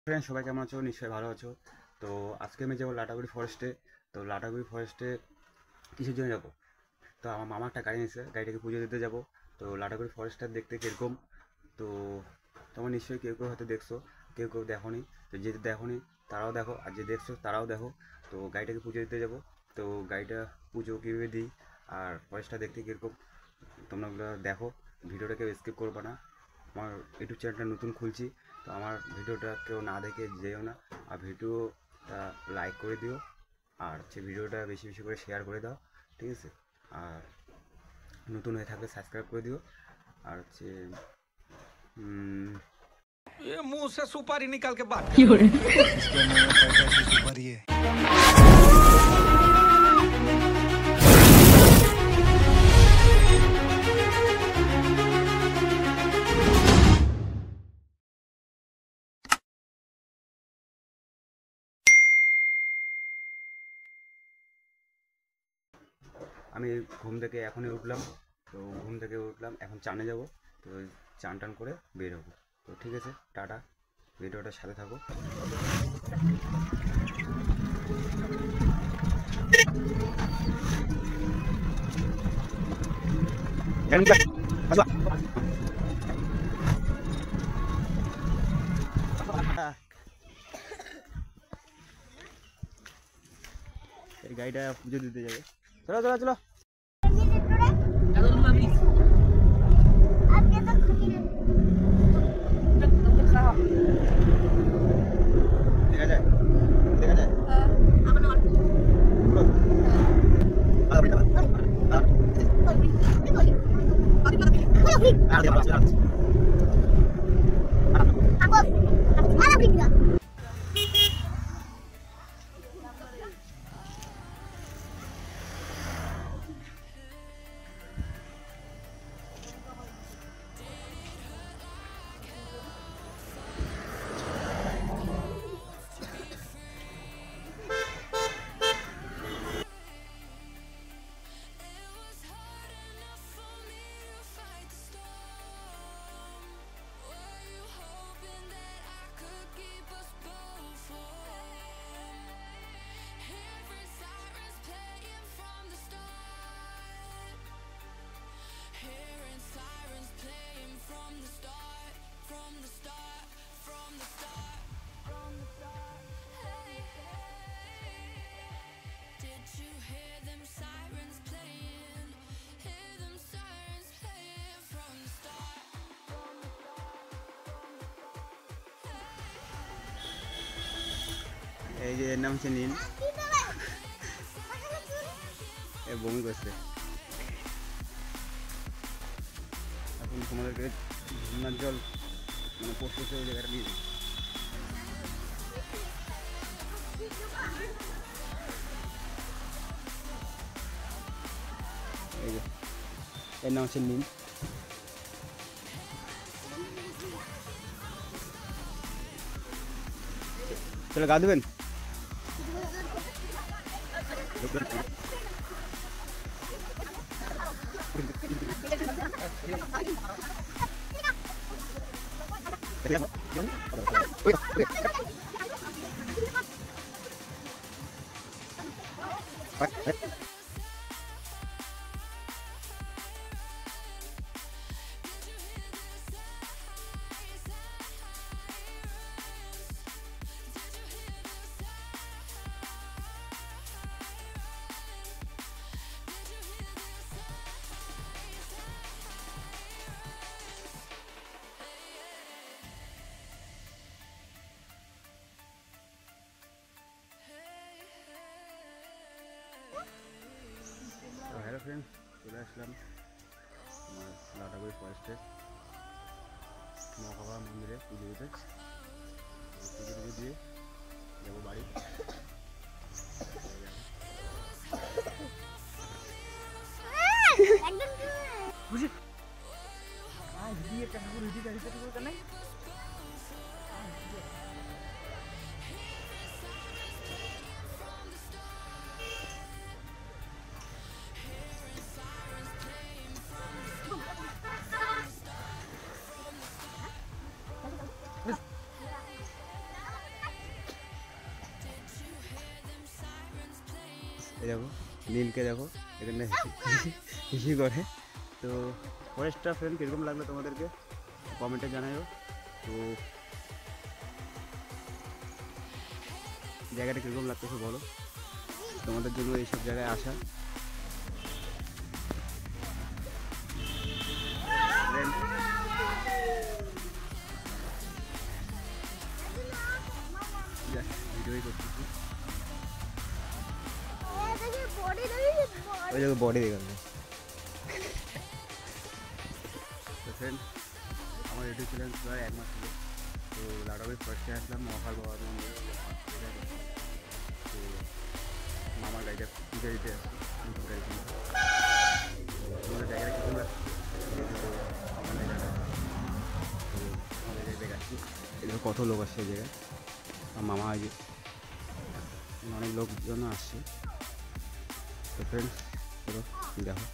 Friend সবাই কেমন আছো? নিশ্চয়ই ভালো আছো। তো আজকে আমি যাবো লাটাগুড়ি ফরেস্টে। তো লাটাগুড়ি ফরেস্টে কিসের জন্য যাবো? তো আমার মামা একটা গাড়ি নিয়েছে, গাড়িটাকে পুজো দিতে যাবো। তো লাটাগুড়ি ফরেস্টটা দেখতে কীরকম, তো তোমরা নিশ্চয়ই কেউ কেউ হয়তো দেখছো, কেউ কেউ দেখোনি। তো যে দেখোনি তারাও দেখো, আর যে দেখছো তারাও দেখো। তো গাড়িটাকে পুজো দিতে যাবো। তো গাড়িটা পুজো কীভাবে দিই আর ফরেস্টটা দেখতে কীরকম তোমরা ওগুলো দেখো। ভিডিওটা কেউ স্কিপ করবে না। আমার ইউটিউব চ্যানেলটা নতুন খুলছি, তো আমার ভিডিওটা কেউ না দেখে যেও না। আর ভিডিওটা লাইক করে দিও, আর হচ্ছে ভিডিওটা বেশি বেশি করে শেয়ার করে দাও, ঠিক আছে? আর নতুন হয়ে থাকলে সাবস্ক্রাইব করে দিও। আর হচ্ছে ये मुंह से सुपारी निकाल के बात কি করে इसके मुंह में पैसा की सुपारी है। আমি ঘুম থেকে এখনই উঠলাম। তো ঘুম থেকে উঠলাম, এখন চানে যাব। তো চান টান করে বের হবো। তো ঠিক আছে, টাটা, ভিডিওটার সাথে থাকো। এই গাড়িটা পুজো দিতে যাবে। চলো চলো চলো। দেখা যায়, দেখা যায়। এই যে এর নাম হচ্ছে নীল, এ বমি করছে। এখন তোমাদেরকে ঝর্নার জল মানে পড়তেছে ওই জায়গাটা নিয়ে যাই। এই যে এর নাম হচ্ছে নীল। চলো গা দেবেন। তো হ্যালো ফ্রেন্ডস, চলে আসলাম আমার লাটাগুড়ি ফরেস্টে মা বাবা মন্দিরে পুজো দিতে। পুজো টুজো দিয়ে যাবো বাড়ি। এই দেখো নীলকে দেখো এখানে হিসি করে। তো ফরেস্টটা ফ্রেন্ড কীরকম লাগলো তোমাদেরকে কমেন্টে জানাইও। তো জায়গাটা কীরকম লাগতেছে বলো, তোমাদের জন্য এইসব জায়গায় আসা। ভিডিওই করতেছি, ওই জায়গায় বডি দেখাল। তো ফ্রেন্ড আমার ইউটিউব চ্যানেল প্রায় 1 মাস ছিল। তো লাটাগুড়ি ফার্স্টে আসলাম মহাকাল বাবার মন্দিরে। তো মামার গাড়িটা পুজো দিতে আসছি, নতুন গাড়ি কিনে। তোমাদের জায়গাটা কীরকম লাগছে আমার জায়গাটা, তো আমাদের জায়গায় দেখাচ্ছি। এখানে কত লোক আসছে এই জায়গায়, আর মামা আগে অনেক লোকজন আসছে। তো ফ্রেন্ডস চলো দেখো।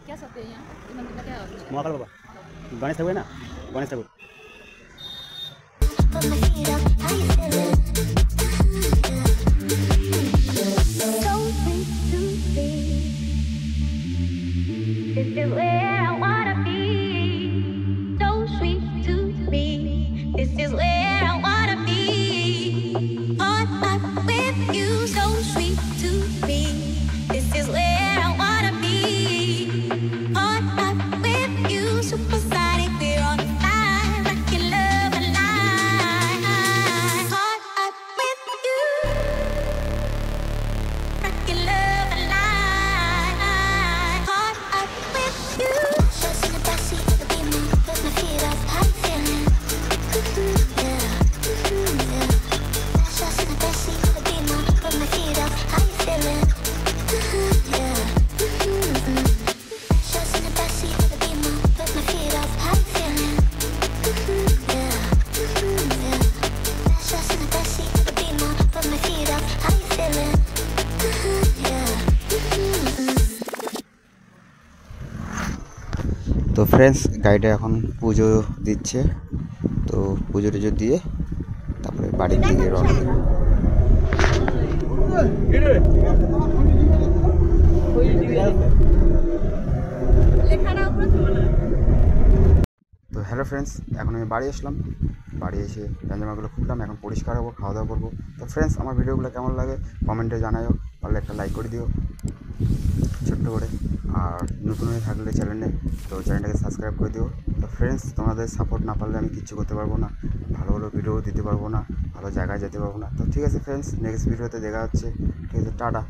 क्या सकते हैं यहाँ ये मंदिर का क्या है? মহাকাল বাবা গণেশ ঠাকুর না, গণেশ ঠাকুর। This is where I wanna be. So sweet to me. This is where I wanna be. On up with you. So sweet to me. This is where I wanna be. On up with you. Supersonic, we're on fire. Rockin' love alive. On up with you. Rockin' love alive. On up with you. Shots in the backseat of the Beamer, with my feet up, how you feeling? Yeah, yeah. Shots in the backseat of the Beamer, with my feet up, how you feeling? Yeah. Shots in the backseat of the Beamer, with my feet up, how you feeling? Yeah, yeah. Shots in the backseat of the Beamer, with my feet up, how you feeling? Yeah. তো friends গাড়িটা এখন পুজো দিচ্ছে, তো পুজো টুজো দিয়ে তারপরে বাড়ির দিকে রওনা দেব। তো হ্যালো হ্যালো ফ্রেন্ডস, এখন আমি বাড়ি আসলাম, বাড়ি এসে জামাগুলো খুললাম, এখন পরিষ্কার হবো, খাওয়া দাওয়া করবো। তো ফ্রেন্ডস, আমার ভিডিওগুলো কেমন লাগে কমেন্টে জানাও, পারলে একটা লাইক করে দিও ছোট্ট করে, আর নতুন হয়ে থাকলে চ্যানেলে তো চ্যানেলটাকে সাবস্ক্রাইব করে দিও। তো ফ্রেন্ডস, তোমাদের সাপোর্ট না পারলে আমি কিচ্ছু করতে পারবো না, ভালো ভালো ভিডিও দিতে পারবো না, ভালো জায়গায় যেতে পারবো না। তো ঠিক আছে ফ্রেন্ডস, নেক্সট ভিডিওতে দেখা হচ্ছে। ঠিক আছে, টাটা।